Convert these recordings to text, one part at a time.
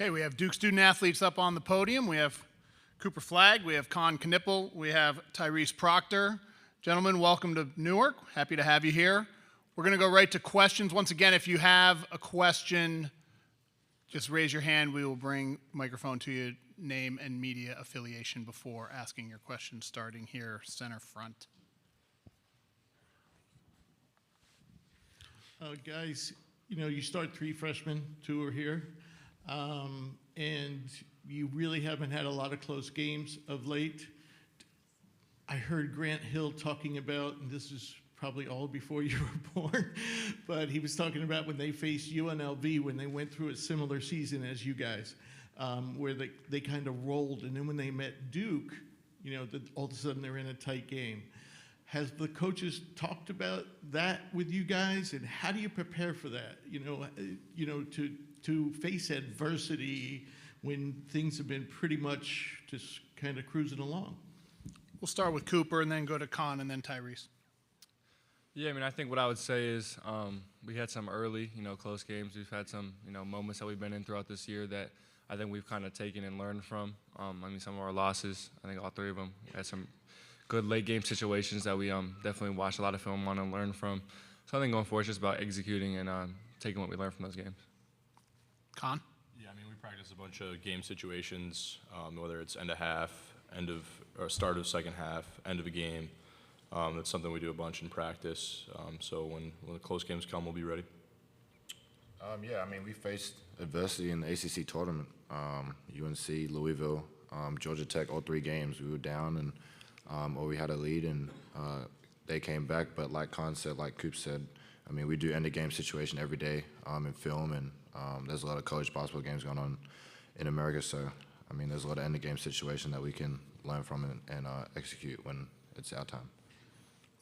Okay, we have Duke student athletes up on the podium. We have Cooper Flagg, we have Con Knippel, we have Tyrese Proctor. Gentlemen, welcome to Newark. Happy to have you here. We're going to go right to questions. Once again, if you have a question, just raise your hand. We will bring microphone to you, name and media affiliation before asking your question, starting here, center front. Guys, you start 3 freshmen, 2 are here, and you really haven't had a lot of close games of late. I heard Grant Hill talking about, and this is probably all before you were born, but he was talking about when they faced UNLV, when they went through a similar season as you guys, where they kind of rolled, and then when they met Duke, all of a sudden they're in a tight game. Has the coaches talked about that with you guys, and how do you prepare for that? To face adversity when things have been pretty much just kind of cruising along. We'll start with Cooper and then go to Con and then Tyrese. Yeah, I think what I would say is we had some early, close games. We've had some, moments that we've been in throughout this year that I think we've kind of taken and learned from. Some of our losses, I think all 3 of them had some good late game situations that we definitely watched a lot of film on and learned from. So I think going forward, it's just about executing and taking what we learned from those games. Con? Yeah, we practice a bunch of game situations, whether it's end of half, or start of second half, end of a game. That's something we do a bunch in practice. So when the close games come, we'll be ready. We faced adversity in the ACC tournament. UNC, Louisville, Georgia Tech, all 3 games. We were down and or we had a lead, and they came back. But like Con said, like Coop said, we do end-of-game situation every day in film, and there's a lot of college basketball games going on in America. So, there's a lot of end-of-game situation that we can learn from and execute when it's our time.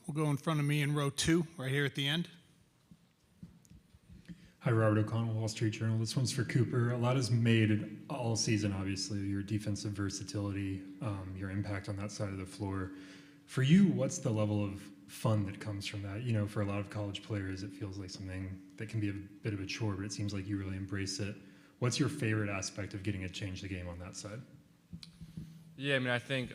We'll go in front of me in row 2, right here at the end. Hi, Robert O'Connell, Wall Street Journal. This one's for Cooper. A lot is made all season, obviously, your defensive versatility, your impact on that side of the floor. For you, what's the level of fun that comes from that? For a lot of college players, it feels like something that can be a bit of a chore, but it seems like you really embrace it. What's your favorite aspect of getting to change the game on that side? Yeah, I think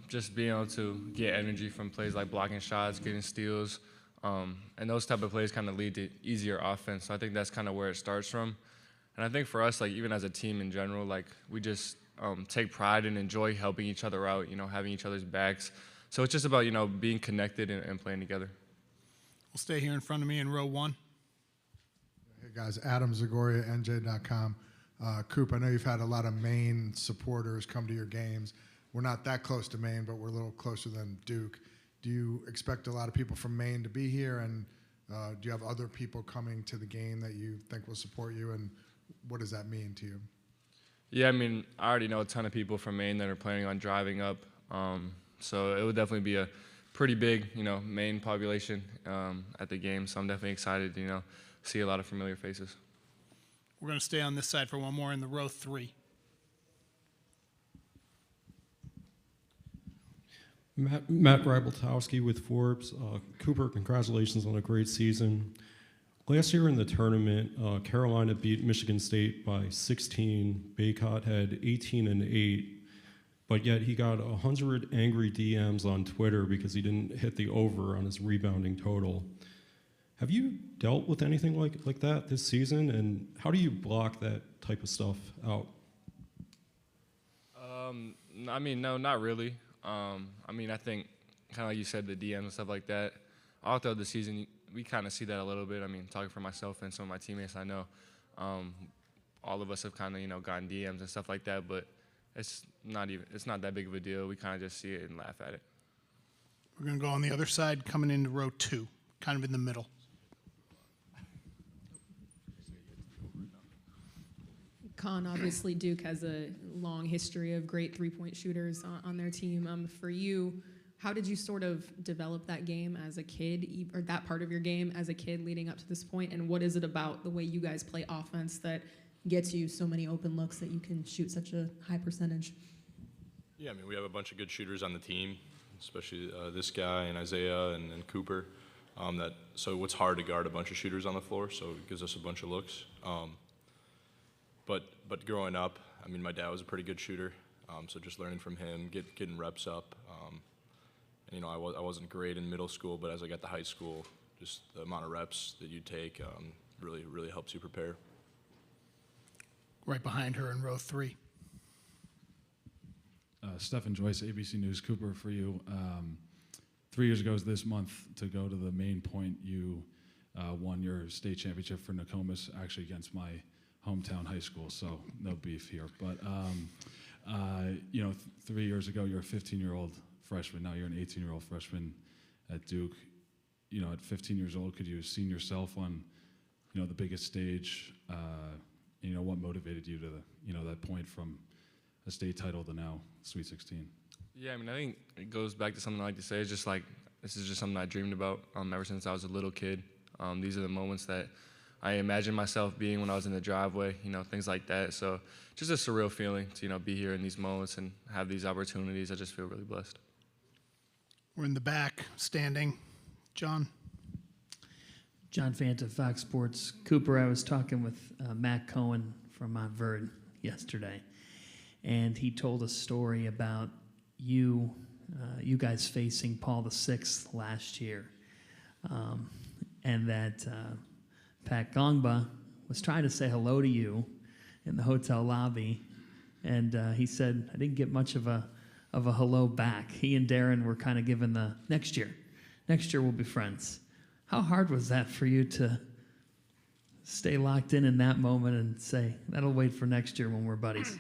just being able to get energy from plays like blocking shots, getting steals, and those type of plays kind of lead to easier offense. So I think that's kind of where it starts from. And I think for us, even as a team in general, we just take pride and enjoy helping each other out, having each other's backs. So it's just about, being connected and playing together. We'll stay here in front of me in row 1. Hey guys, Adam Zagoria, NJ.com. Coop, I know you've had a lot of Maine supporters come to your games. We're not that close to Maine, but we're a little closer than Duke. Do you expect a lot of people from Maine to be here, and do you have other people coming to the game that you think will support you, and what does that mean to you? Yeah, I already know a ton of people from Maine that are planning on driving up, so it would definitely be a pretty big, Maine population at the game, so I'm definitely excited to, see a lot of familiar faces. We're going to stay on this side for one more in the row 3. Matt Rybeltowski with Forbes. Cooper, congratulations on a great season. Last year in the tournament, Carolina beat Michigan State by 16. Baycott had 18 and 8, but yet he got 100 angry DMs on Twitter because he didn't hit the over on his rebounding total. Have you dealt with anything like that this season, and how do you block that type of stuff out? No, not really. I think kind of like you said, the DMs and stuff like that. All throughout the season, we kind of see that a little bit. Talking for myself and some of my teammates, I know all of us have kind of, gotten DMs and stuff like that, but it's not that big of a deal. We kind of just see it and laugh at it. We're going to go on the other side, coming into row 2, kind of in the middle. Con, obviously Duke has a long history of great three-point shooters on their team. For you, how did you sort of develop that game as a kid, or that part of your game as a kid leading up to this point, and what is it about the way you guys play offense that gets you so many open looks that you can shoot such a high percentage? Yeah, we have a bunch of good shooters on the team, especially this guy and Isaiah and Cooper. So it's hard to guard a bunch of shooters on the floor, so it gives us a bunch of looks. But growing up, I mean, my dad was a pretty good shooter, so just learning from him, getting reps up. And, I wasn't great in middle school, but as I got to high school, just the amount of reps that you take really helps you prepare. Right behind her in row 3. Stephen Joyce, ABC News. Cooper, for you. 3 years ago was this month, to go to the main point, you won your state championship for Nokomis, actually against my hometown high school, so no beef here. But 3 years ago, you're a 15-year-old freshman. Now you're an 18-year-old freshman at Duke. At 15 years old, could you have seen yourself on, the biggest stage? What motivated you to that point from a state title to now Sweet 16? Yeah, I mean, I think it goes back to something I like to say. It's just like, this is just something I dreamed about ever since I was a little kid. These are the moments that I imagined myself being when I was in the driveway, things like that. So just a surreal feeling to, be here in these moments and have these opportunities. I just feel really blessed. We're in the back, standing. John. John Fanta, Fox Sports. Cooper, I was talking with Matt Cohen from Montverde yesterday, and he told a story about you guys facing Paul VI last year, and that Pat Gongba was trying to say hello to you in the hotel lobby, and he said, I didn't get much of a hello back. He and Darren were kind of given the next year we'll be friends. How hard was that for you to stay locked in that moment and say, that'll wait for next year when we're buddies?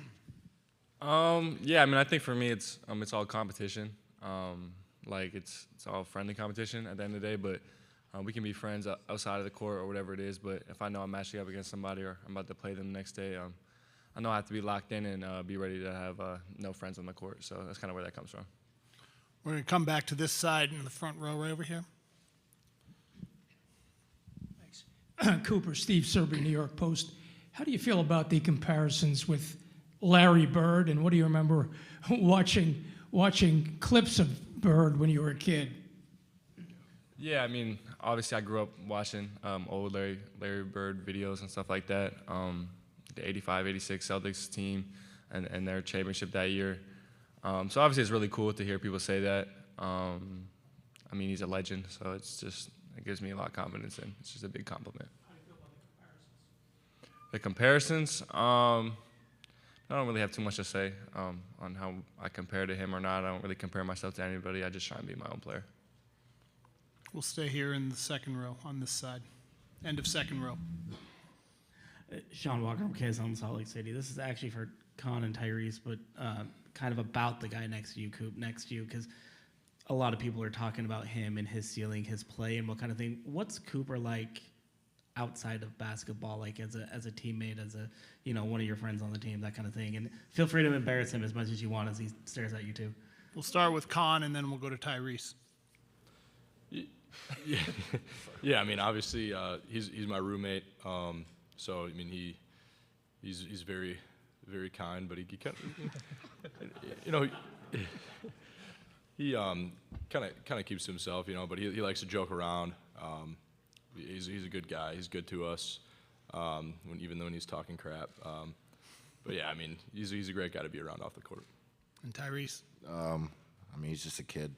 Yeah, I mean, I think for me, it's all competition. It's all friendly competition at the end of the day, but we can be friends outside of the court or whatever it is. But if I know I'm matching up against somebody or I'm about to play them the next day, I know I have to be locked in and be ready to have no friends on the court. So that's kind of where that comes from. We're going to come back to this side in the front row right over here. Cooper, Steve Serby, New York Post. How do you feel about the comparisons with Larry Bird, and what do you remember watching clips of Bird when you were a kid? Yeah, I mean, obviously I grew up watching old Larry Bird videos and stuff like that. The 85-86 Celtics team and their championship that year. So obviously it's really cool to hear people say that. I mean, he's a legend, so it gives me a lot of confidence, and it's just a big compliment. How do you feel about The comparisons, I don't really have too much to say on how I compare to him or not. I don't really compare myself to anybody. I just try and be my own player. We'll stay here in the second row on this side. End of second row. Sean Walker from KSL Salt Lake City. This is actually for Con and Tyrese, but kind of about the guy next to you, Coop, next to you, because a lot of people are talking about him and his ceiling, his play, and what kind of thing. What's Cooper like outside of basketball, like as a teammate, as a one of your friends on the team, that kind of thing? And feel free to embarrass him as much as you want as he stares at you too. We'll start with Con, and then we'll go to Tyrese. Yeah. I mean, obviously, he's my roommate. So I mean, he's very, very kind, but he kind of, he kind of keeps to himself, but he likes to joke around. He's a good guy. He's good to us, even when he's talking crap. But yeah, I mean, he's a great guy to be around off the court. And Tyrese? I mean, he's just a kid.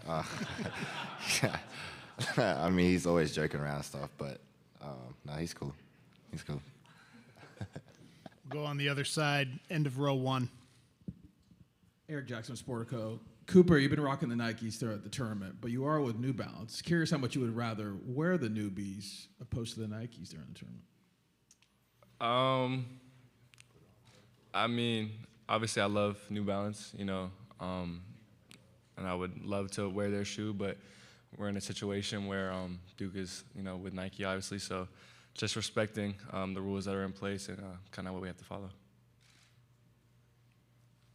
Yeah. I mean, he's always joking around and stuff, but no, he's cool. He's cool. We'll go on the other side, end of row 1. Eric Jackson, Sportico. Cooper, you've been rocking the Nikes throughout the tournament, but you are with New Balance. Curious how much you would rather wear the newbies opposed to the Nikes during the tournament. I mean, obviously I love New Balance, and I would love to wear their shoe, but we're in a situation where Duke is, with Nike, obviously, so just respecting the rules that are in place and kind of what we have to follow.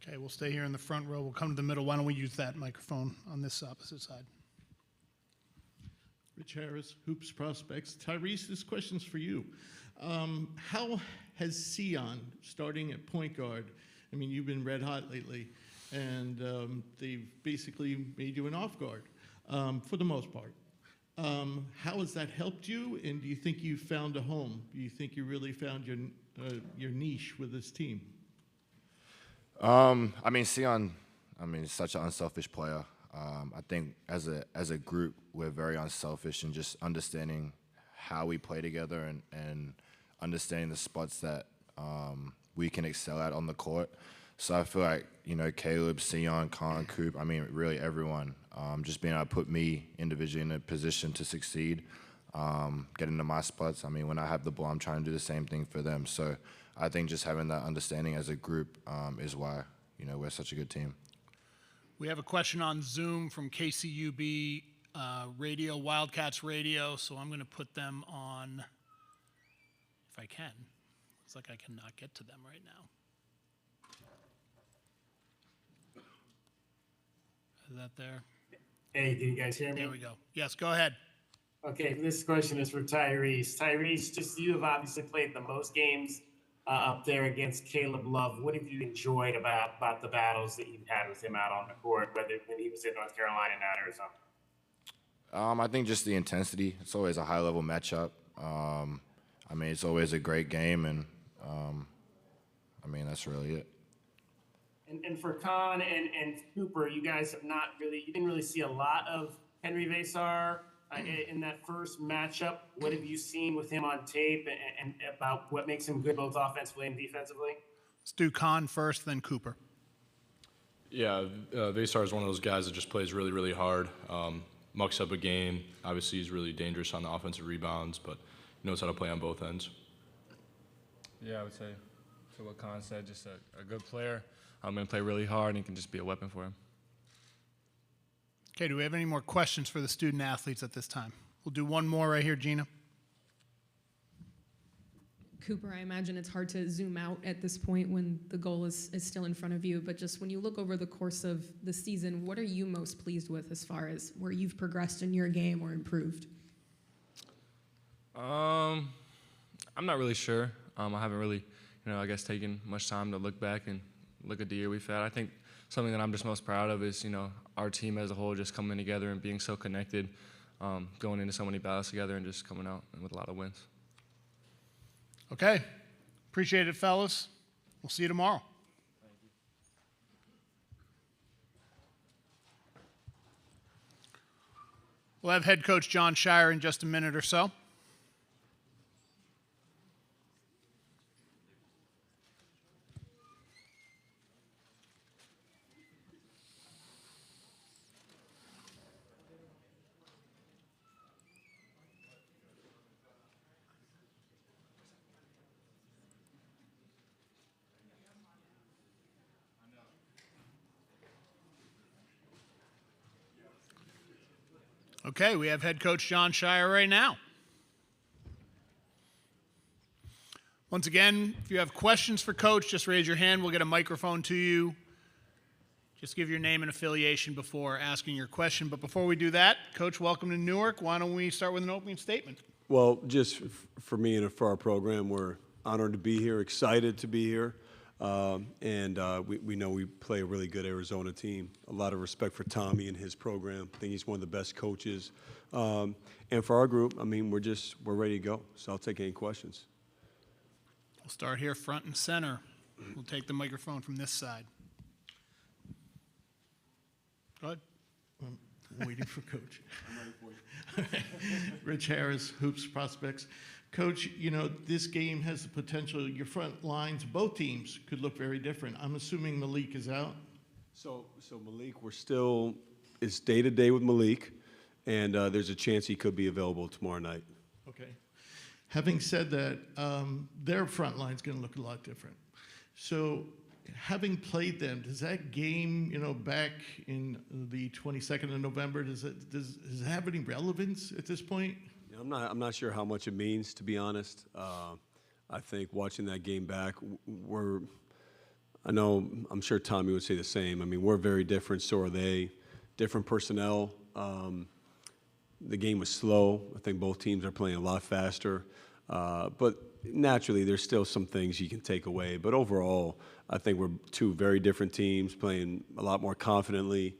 Okay, we'll stay here in the front row. We'll come to the middle. Why don't we use that microphone on this opposite side? Rich Harris, Hoops Prospects. Tyrese, this question's for you. How has Sion, starting at point guard, I mean, you've been red hot lately, and they've basically made you an off guard for the most part. How has that helped you, and do you think you found a home? Do you think you really found your niche with this team? I mean, Sion, is such an unselfish player. I think as a group, we're very unselfish and just understanding how we play together and understanding the spots that we can excel at on the court. So I feel like, Caleb, Sion, Con, Coop, really everyone, just being able to put me individually in a position to succeed, get into my spots. When I have the ball, I'm trying to do the same thing for them. So I think just having that understanding as a group is why, we're such a good team. We have a question on Zoom from KCUB Radio, Wildcats Radio, so I'm going to put them on if I can. Looks like I cannot get to them right now. Is that there? Hey, can you guys hear me? There we go. Yes, go ahead. Okay, this question is for Tyrese. Tyrese, just you have obviously played the most games up there against Caleb Love. What have you enjoyed about the battles that you've had with him out on the court, whether when he was in North Carolina and at Arizona? I think just the intensity. It's always a high-level matchup. It's always a great game, and that's really it. And for Con and Cooper, you guys you didn't really see a lot of Henry Vesar in that first matchup. What have you seen with him on tape and about what makes him good both offensively and defensively? Let's do Con first, then Cooper. Yeah, Vesar is one of those guys that just plays really, really hard. Mucks up a game. Obviously, he's really dangerous on the offensive rebounds, but he knows how to play on both ends. Yeah, I would say to what Con said, just a good player. I'm going to play really hard, and he can just be a weapon for him. Okay, do we have any more questions for the student athletes at this time? We'll do one more right here, Gina. Cooper, I imagine it's hard to zoom out at this point when the goal is still in front of you, but just when you look over the course of the season, what are you most pleased with as far as where you've progressed in your game or improved? I'm not really sure. I haven't really, taken much time to look back and look at the year we've had. I think something that I'm just most proud of is, our team as a whole just coming together and being so connected, going into so many battles together and just coming out with a lot of wins. Okay. Appreciate it, fellas. We'll see you tomorrow. Thank you. We'll have head coach John Shire in just a minute or so. Okay, we have head coach John Shire right now. Once again, if you have questions for Coach, just raise your hand. We'll get a microphone to you. Just give your name and affiliation before asking your question. But before we do that, Coach, welcome to Newark. Why don't we start with an opening statement? Well, just for me and for our program, we're honored to be here, excited to be here. We know we play a really good Arizona team. A lot of respect for Tommy and his program. I think he's one of the best coaches. And for our group, we're ready to go. So I'll take any questions. We'll start here front and center. We'll take the microphone from this side. Go ahead. I'm waiting for Coach. I'm ready for you. Rich Harris, Hoops Prospects. Coach, this game has the potential, your front lines, both teams could look very different. I'm assuming Malik is out. So Malik, it's day-to-day with Malik, and there's a chance he could be available tomorrow night. Okay. Having said that, their front line's going to look a lot different. So having played them, does that game, back in the 22nd of November, does it have any relevance at this point? I'm not sure how much it means, to be honest. I think watching that game back, I'm sure Tommy would say the same. We're very different, so are they. Different personnel. The game was slow. I think both teams are playing a lot faster. But naturally, there's still some things you can take away. But overall, I think we're two very different teams playing a lot more confidently.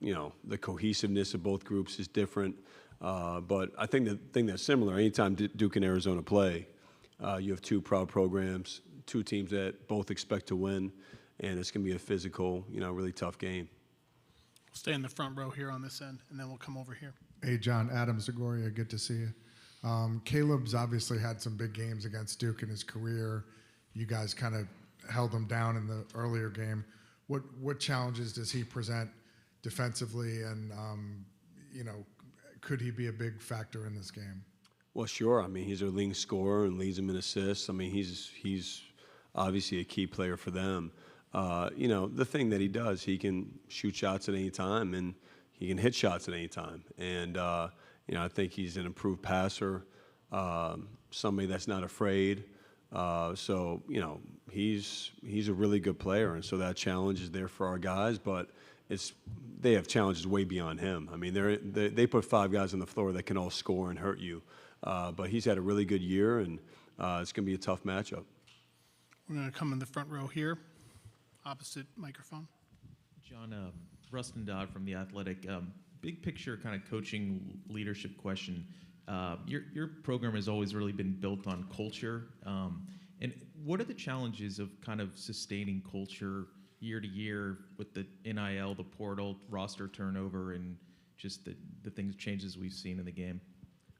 the cohesiveness of both groups is different. But I think the thing that's similar, anytime Duke and Arizona play, you have two proud programs, two teams that both expect to win, and it's going to be a physical, really tough game. We'll stay in the front row here on this end, and then we'll come over here. Hey, John, Adam Zagoria, good to see you. Caleb's obviously had some big games against Duke in his career. You guys kind of held him down in the earlier game. What challenges does he present defensively, and could he be a big factor in this game? Well, sure. I mean, he's their leading scorer and leads them in assists. I mean, he's obviously a key player for them. The thing that he does, he can shoot shots at any time, and he can hit shots at any time. And, I think he's an improved passer, somebody that's not afraid. So, he's a really good player, and so that challenge is there for our guys, but they have challenges way beyond him. I mean, they put 5 guys on the floor that can all score and hurt you. But he's had a really good year, and it's going to be a tough matchup. We're going to come in the front row here, opposite microphone. John, Rustin Dodd from The Athletic. Big picture kind of coaching leadership question. Your program has always really been built on culture. And what are the challenges of kind of sustaining culture year to year with the NIL, the portal, roster turnover, and just the changes we've seen in the game?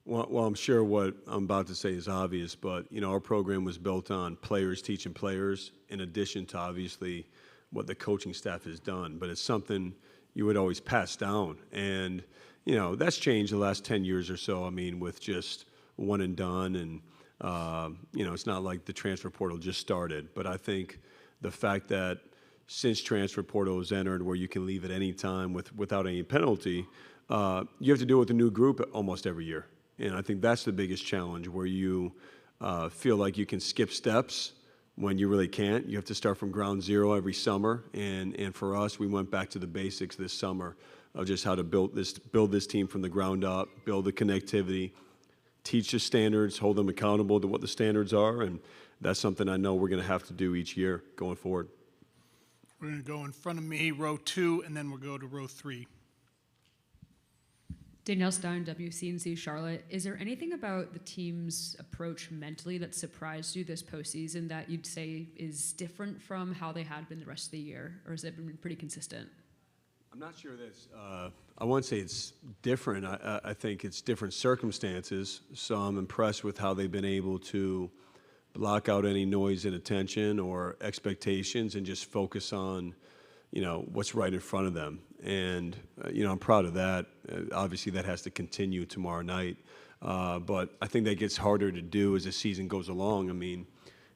Well, I'm sure what I'm about to say is obvious, but, our program was built on players teaching players in addition to, obviously, what the coaching staff has done. But it's something you would always pass down. And, that's changed the last 10 years or so, I mean, with just one and done. And, it's not like the transfer portal just started. But I think the fact that since transfer portal was entered where you can leave at any time without any penalty, you have to deal with a new group almost every year. And I think that's the biggest challenge, where you feel like you can skip steps when you really can't. You have to start from ground zero every summer. And for us, we went back to the basics this summer of just how to build this team from the ground up, build the connectivity, teach the standards, hold them accountable to what the standards are. And that's something I know we're going to have to do each year going forward. We're going to go in front of me, row 2, and then we'll go to row 3. Danielle Stein, WCNC Charlotte. Is there anything about the team's approach mentally that surprised you this postseason that you'd say is different from how they had been the rest of the year, or has it been pretty consistent? I'm not sure that's, I wouldn't say it's different. I think it's different circumstances. So I'm impressed with how they've been able to block out any noise and attention or expectations and just focus on, what's right in front of them. And, I'm proud of that. Obviously, that has to continue tomorrow night. But I think that gets harder to do as the season goes along. I mean,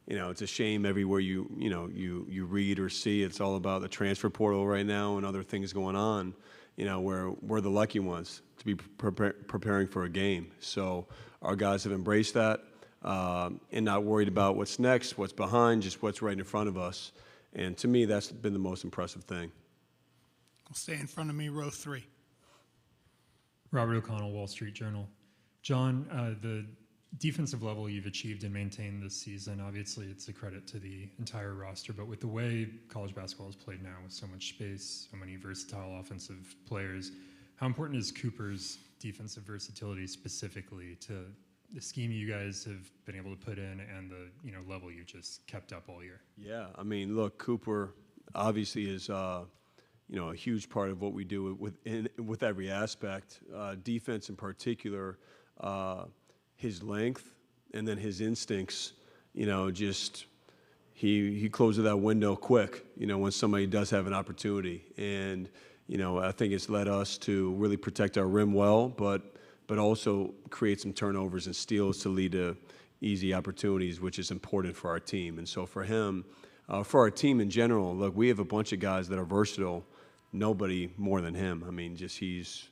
it's a shame everywhere you read or see, it's all about the transfer portal right now and other things going on, where we're the lucky ones to be preparing for a game. So our guys have embraced that and not worried about what's next, what's behind, just what's right in front of us. And to me, that's been the most impressive thing. We'll stay in front of me, row 3. Robert O'Connell, Wall Street Journal. John, the defensive level you've achieved and maintained this season, obviously it's a credit to the entire roster, but with the way college basketball is played now with so much space, so many versatile offensive players, how important is Cooper's defensive versatility specifically to the scheme you guys have been able to put in and the level you just kept up all year? Yeah, I mean, look, Cooper obviously is a huge part of what we do with every aspect. Defense in particular, his length and then his instincts. Just he closes that window quick. When somebody does have an opportunity, and I think it's led us to really protect our rim well, but also create some turnovers and steals to lead to easy opportunities, which is important for our team. And so for him, for our team in general, look, we have a bunch of guys that are versatile. Nobody more than him. I mean, just he's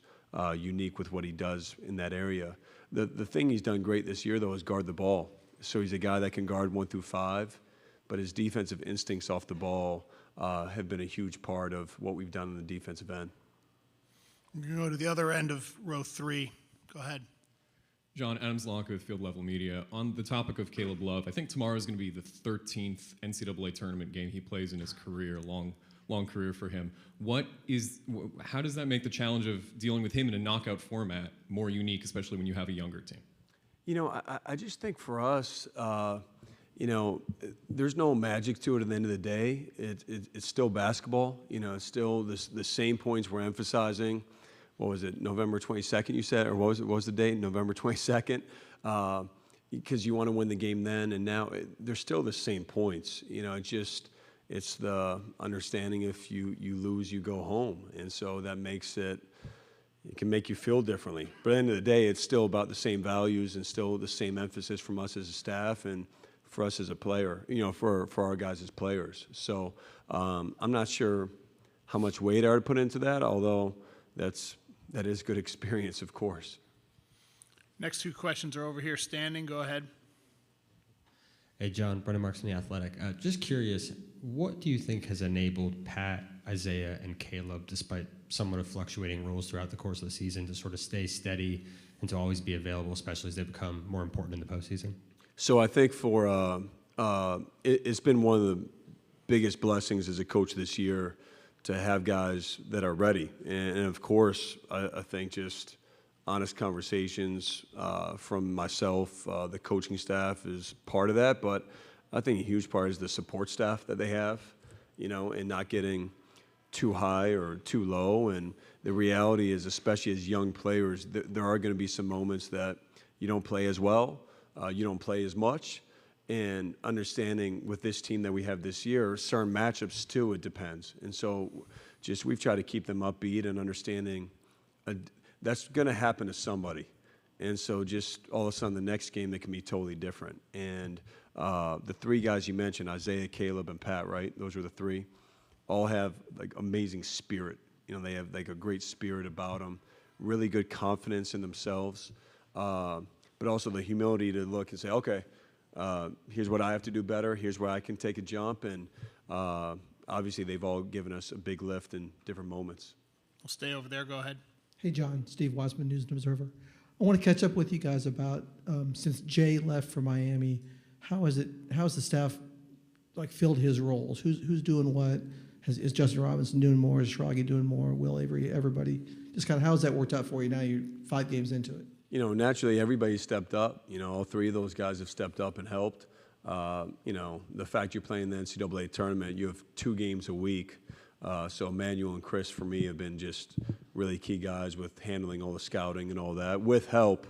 unique with what he does in that area. The thing he's done great this year, though, is guard the ball. So he's a guy that can guard 1 through 5, but his defensive instincts off the ball have been a huge part of what we've done on the defensive end. We're going to go to the other end of row 3. Go ahead. John, Adam Zlonka with Field Level Media. On the topic of Caleb Love, I think tomorrow is going to be the 13th NCAA tournament game he plays in his career, along long career for him. How does that make the challenge of dealing with him in a knockout format more unique, especially when you have a younger team? You know, I just think for us, you know, there's no magic to it at the end of the day. It's still basketball. You know, it's still the same points we're emphasizing. What was it, November 22nd you said? Or what was the date? November 22nd? Because you want to win the game then, and now they're still the same points. You know, it's the understanding if you lose, you go home. And so that makes it can make you feel differently. But at the end of the day, it's still about the same values and still the same emphasis from us as a staff and for us as a player, you know, for our guys as players. So I'm not sure how much weight I would put into that, although that is good experience, of course. Next two questions are over here standing. Go ahead. Hey, John. Brendan Marks from The Athletic. Just curious, what do you think has enabled Pat, Isaiah, and Caleb, despite somewhat of fluctuating roles throughout the course of the season, to sort of stay steady and to always be available, especially as they become more important in the postseason? So I think it's been one of the biggest blessings as a coach this year to have guys that are ready. And of course, I think just honest conversations from myself, the coaching staff is part of that, but I think a huge part is the support staff that they have, you know, and not getting too high or too low. And the reality is, especially as young players, there are going to be some moments that you don't play as well, you don't play as much. And understanding with this team that we have this year, certain matchups too, it depends. And so just we've tried to keep them upbeat and understanding that's going to happen to somebody. And so just all of a sudden the next game, they can be totally different. And the three guys you mentioned, Isaiah, Caleb, and Pat, right? Those are the three. All have like amazing spirit. You know, they have like a great spirit about them, really good confidence in themselves, but also the humility to look and say, okay, here's what I have to do better. Here's where I can take a jump. And obviously they've all given us a big lift in different moments. We'll stay over there. Go ahead. Hey, John. Steve Wiseman, News and Observer. I want to catch up with you guys about since Jay left for Miami, how's the staff like filled his roles? Who's doing what? Is Justin Robinson doing more? Is Shragi doing more? Will Avery? Everybody? Just kind of how's that worked out for you? Now you're 5 games into it. You know, naturally everybody stepped up. You know, all three of those guys have stepped up and helped. You know, the fact you're playing the NCAA tournament, you have 2 games a week. So Emmanuel and Chris, for me, have been just really key guys with handling all the scouting and all that, with help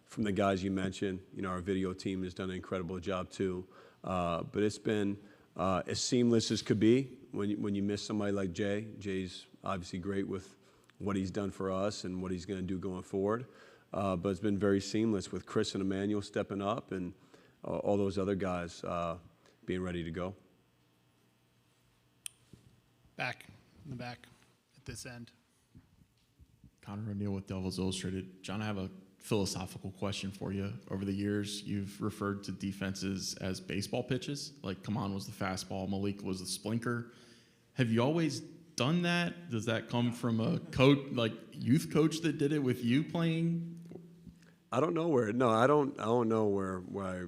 from the guys you mentioned. You know, our video team has done an incredible job too. But it's been as seamless as could be when you miss somebody like Jay. Jay's obviously great with what he's done for us and what he's going to do going forward. But it's been very seamless with Chris and Emmanuel stepping up and all those other guys being ready to go. Back, in the back, at this end. Connor O'Neill with Devils Illustrated. John, I have a philosophical question for you. Over the years, you've referred to defenses as baseball pitches. Like Kaman was the fastball, Malik was the splinker. Have you always done that? Does that come from a coach, like youth coach that did it with you playing? I don't know where. No, I don't know where I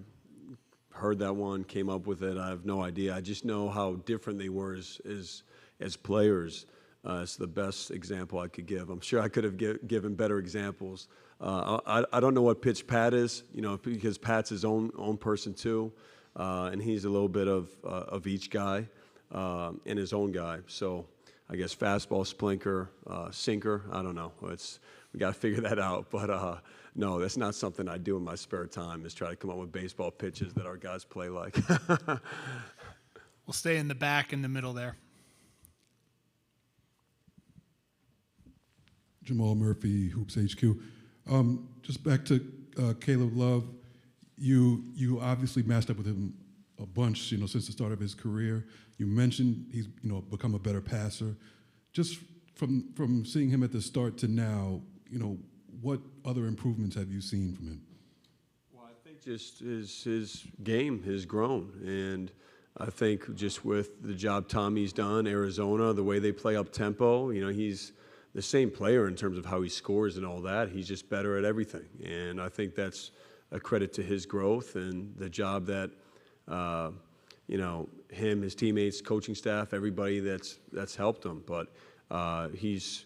heard that one, came up with it. I have no idea. I just know how different they were as players. It's the best example I could give. I'm sure I could have given better examples. I don't know what pitch Pat is, you know, because Pat's his own person too, and he's a little bit of each guy and his own guy. So I guess fastball, splinker, sinker. I don't know. We got to figure that out. But no, that's not something I do in my spare time. Is try to come up with baseball pitches that our guys play like. We'll stay in the back, in the middle there. Jamal Murphy, Hoops HQ. Just back to Caleb Love. You obviously matched up with him a bunch, you know, since the start of his career. You mentioned he's, you know, become a better passer. Just from seeing him at the start to now, you know, what other improvements have you seen from him? Well, I think just his game has grown, and I think just with the job Tommy's done, Arizona, the way they play up tempo, you know, he's the same player in terms of how he scores and all that. He's just better at everything. And I think that's a credit to his growth and the job that, you know, him, his teammates, coaching staff, everybody that's helped him. But he's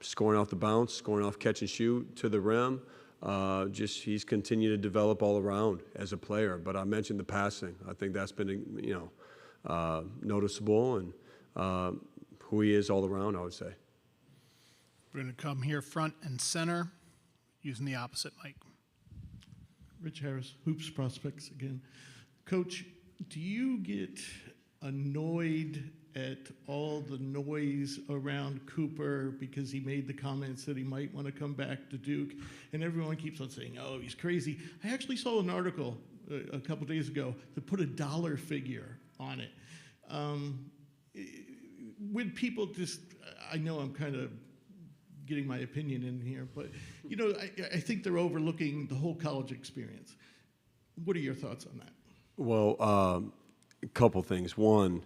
scoring off the bounce, scoring off catch and shoot to the rim. He's continued to develop all around as a player. But I mentioned the passing. I think that's been noticeable, and who he is all around, I would say. We're going to come here front and center using the opposite mic. Rich Harris, Hoops Prospects again. Coach, do you get annoyed at all the noise around Cooper because he made the comments that he might want to come back to Duke, and everyone keeps on saying, oh, he's crazy? I actually saw an article a couple days ago that put a dollar figure on it. Would people just, I know I'm kind of getting my opinion in here, but I think they're overlooking the whole college experience. What are your thoughts on that? Well, a couple things. One,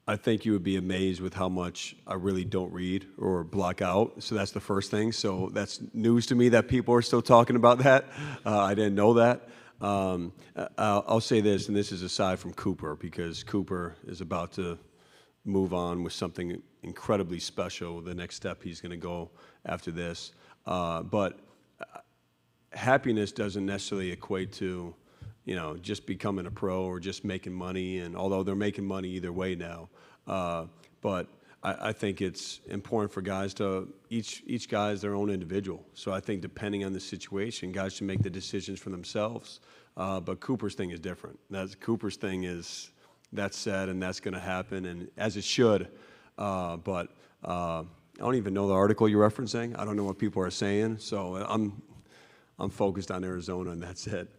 I think you would be amazed with how much I really don't read or block out. So that's the first thing. So that's news to me that people are still talking about that. I didn't know that. I'll say this, and this is aside from Cooper, because Cooper is about to move on with something incredibly special. The next step he's going to go after this. But happiness doesn't necessarily equate to, just becoming a pro or just making money. And although they're making money either way now, but I think it's important for guys to, each guy is their own individual. So I think depending on the situation, guys should make the decisions for themselves. But Cooper's thing is different. Cooper's thing is, that's said and that's going to happen, and as it should. But I don't even know the article you're referencing. I don't know what people are saying. So I'm focused on Arizona, and that's it.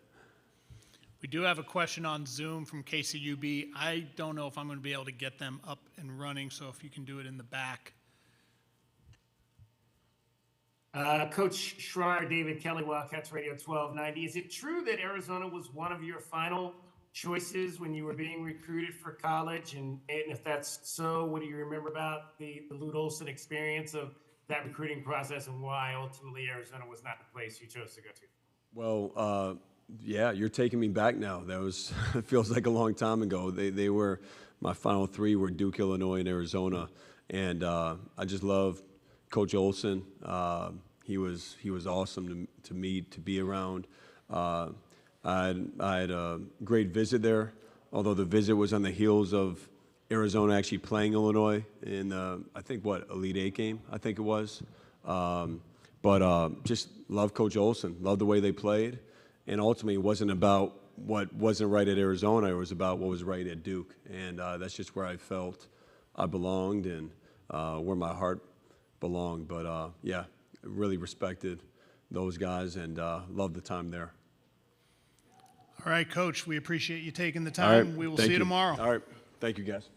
We do have a question on Zoom from KCUB. I don't know if I'm going to be able to get them up and running, so if you can do it in the back. Coach Schreier, David Kelly, Wildcats Radio 1290. Is it true that Arizona was one of your final choices when you were being recruited for college? And if that's so, what do you remember about the Lute Olson experience of that recruiting process and why ultimately Arizona was not the place you chose to go to? Well, yeah, you're taking me back now. That was, it feels like a long time ago. They were, my final three were Duke, Illinois, and Arizona. And I just love Coach Olson. He was awesome to meet, to be around. I had a great visit there, although the visit was on the heels of Arizona actually playing Illinois in, I think, Elite Eight game, I think it was. But just love Coach Olson, love the way they played. And ultimately, it wasn't about what wasn't right at Arizona, it was about what was right at Duke. And that's just where I felt I belonged and where my heart belonged. But yeah, really respected those guys and loved the time there. All right, Coach, we appreciate you taking the All right, time. We will thank see you you tomorrow. All right, thank you, guys.